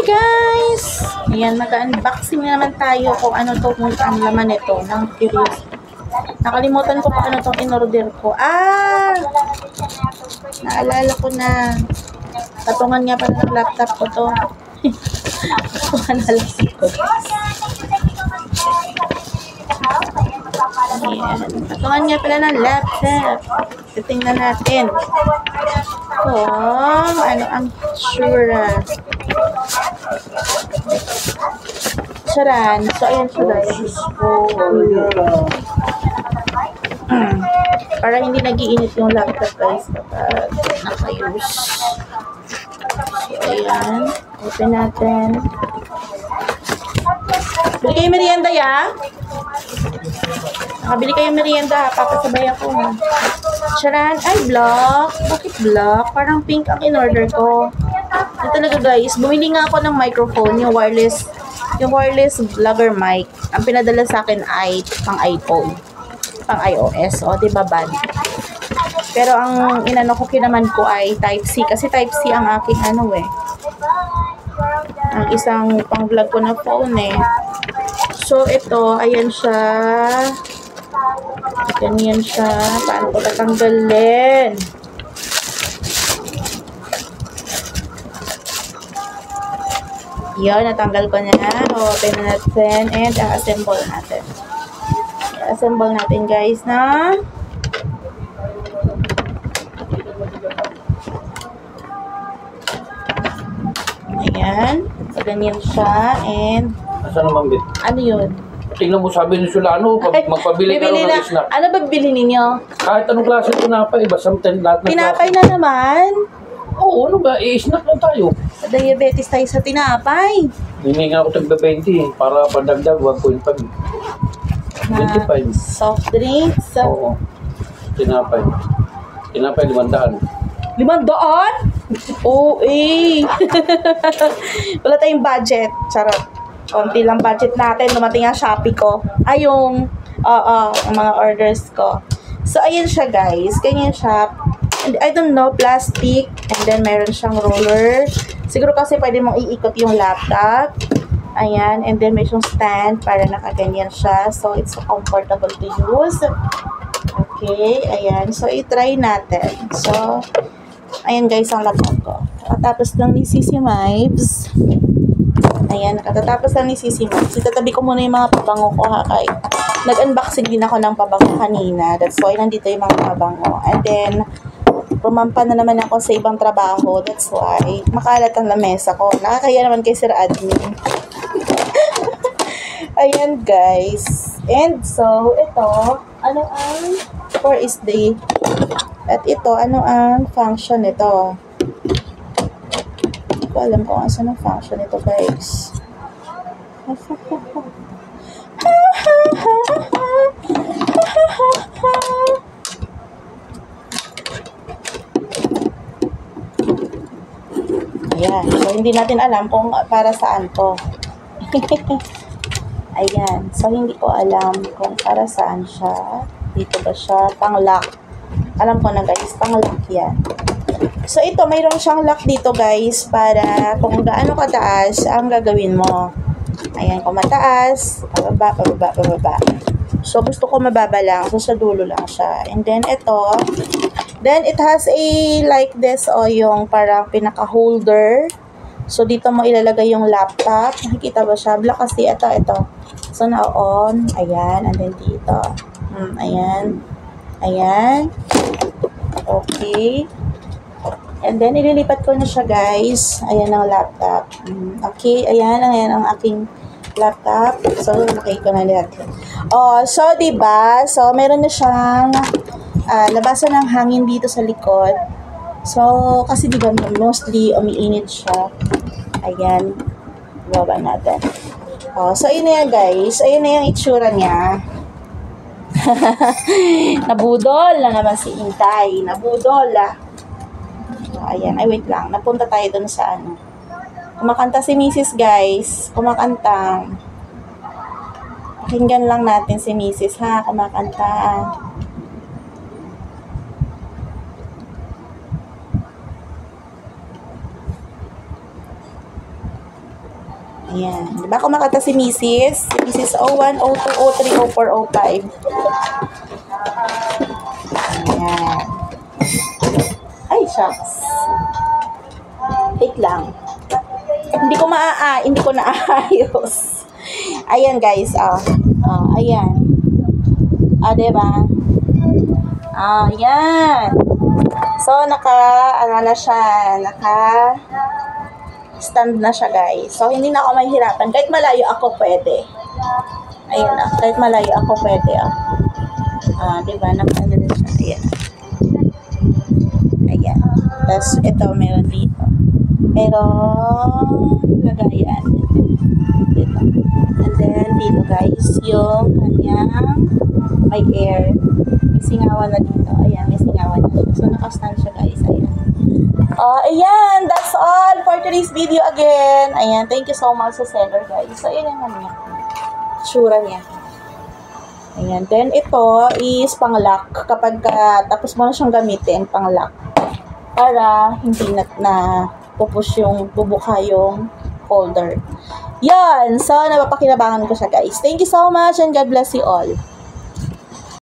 guys! Ayan, mag-unboxing na naman tayo kung ano to, kung ang laman nito. Nang curious. Nakalimutan ko pa ano tong in-order ko. Naalala ko na. Patungan nga pala ng laptop ko to. Patungan na lang ko. Ayan. Patungan nga pala ng laptop. Titingnan natin. Ano ang sura. Charan. So, ayan siya guys. Para hindi nag-iinit yung laptop guys kapag naka-use. So, ayan. Open natin. Bili kayo merienda ya? Nakabili kayo merienda. Papasabay ako. Charan. Ay, black. Bakit black? Parang pink ang in-order ko. Ito talaga guys. Bumili nga ako ng microphone. Yung wireless vlogger mic. Ang pinadala sa akin ay pang iPhone. Pang iOS. O, diba bad? Pero ang inano ko kinaman ko ay Type-C. Kasi Type-C ang aking ano eh. Ang isang pang vlog ko na phone eh. So, ito. Ayan siya. Ganyan siya. Paano ko tatanggalin? Yan, natanggal ko na. Open na natin and assemble natin. Assemble natin guys na. Ayan. So, ganyan siya and saan naman bit? ano yun? Tingnan mo, sabi ni Solano, magpabili ka ng snack. Ano ba bili ninyo? Kahit anong klase tinapay, basta lahat ng Tinapay klase. na naman. Oo, ano ba? I-snack lang tayo. Diabetes tayo sa tinapay. Hihinga ako tagda 20 para pandagdag 1.5. 25. Soft drinks. Oo. Tinapay. Tinapay 500. 500? Oo, eh. Wala tayong budget. Charot. Konti lang budget natin. Dumating ang Shopee ko. Ay, yung mga orders ko. So, ayun siya, guys. Ganyan siya. And I don't know, plastic. And then, meron siyang roller. Siguro kasi pwede mong iikot yung laptop. Ayan. And then, may siyang stand para nakaganyan siya. So, it's so comfortable to use. Okay. Ayan. So, i-try natin. So, ayan guys ang laptop ko. Tapos lang ni Sisi Mibes. Ayan, nakatatapos lang ni Sisi Mibes. Itatabi ko muna yung mga pabango ko ha, kay nag-unboxing din ako ng pabango kanina. That's why nandito yung mga pabango. And then, pumampa na naman ako sa ibang trabaho. That's why, makalat ang lamesa ko. Nakakaya naman kay Sir Admin. Ayan guys. And so, ito, ano ang for is the at ito, ano ang function nito? Hindi ko alam kung asan ang function nito guys. Ayan. So, hindi natin alam kung para saan to. Ayan. So, hindi ko alam kung para saan siya. Dito ba siya? Pang-lock. Alam ko na guys, pang-lock yan. So, ito, mayroon siyang lock dito guys para kung gaano kataas ang gagawin mo. Ayan, kung mataas, pababa, pababa, pababa. So, gusto ko mababa lang. So, sa dulo lang siya. And then, ito, then it has a like this o yung parang pinaka-holder. So, dito mo ilalagay yung laptop. Nakikita ba siya? Black kasi. Ito. So, na-on. Ayan. And then, dito. Ayan. Ayan. Okay. And then, ililipat ko na siya, guys. Ayan ang laptop. Okay. Ayan ang aking laptop. So, nakikita ko na natin. So, diba? So, meron na siyang labasan ng hangin dito sa likod. So, kasi diba, mostly umiinit siya. Ayan. Baba natin. So, ayun na yan, guys. Ayun na yung itsura niya. Nabudol na naman si Intay. Nabudol ayan. Ay, wait lang. Napunta tayo dun sa ano. Kumakanta si Mrs. guys. Kumakanta. Pakinggan lang natin si Mrs. ha. Kumakanta. Ayan. Diba kumakata si Mrs.? Si Mrs. 01, 02, 03, 04, 05. Ayan. Ay, shucks. Wait lang. Hindi ko naayos. Ayan, guys. Ayan. Diba? Ayan. So, stand na siya, guys. So, hindi na ako mahihirapan. Kahit malayo ako, pwede. Ayan, kahit malayo ako, pwede, diba? Nakaano na siya. Ayan. Ayan. Tapos, ito, meron dito. Merong lagayan. Dito. And then, dito, guys, yung kanyang may air. May singawan na dito. Ayan, may singawan na dito. So, naka-stand siya, guys. Ayan. Ayan, that's all for today's video again. Ayan, thank you so much sa seller, guys. So, ayan yung niya. Tsura niya. Ayan, then ito is pang-lock. Kapag tapos mo na siyang gamitin, pang-lock. Para hindi na pupush yung bubuka yung holder. Yan, so napapakinabangan ko siya, guys. Thank you so much and God bless you all.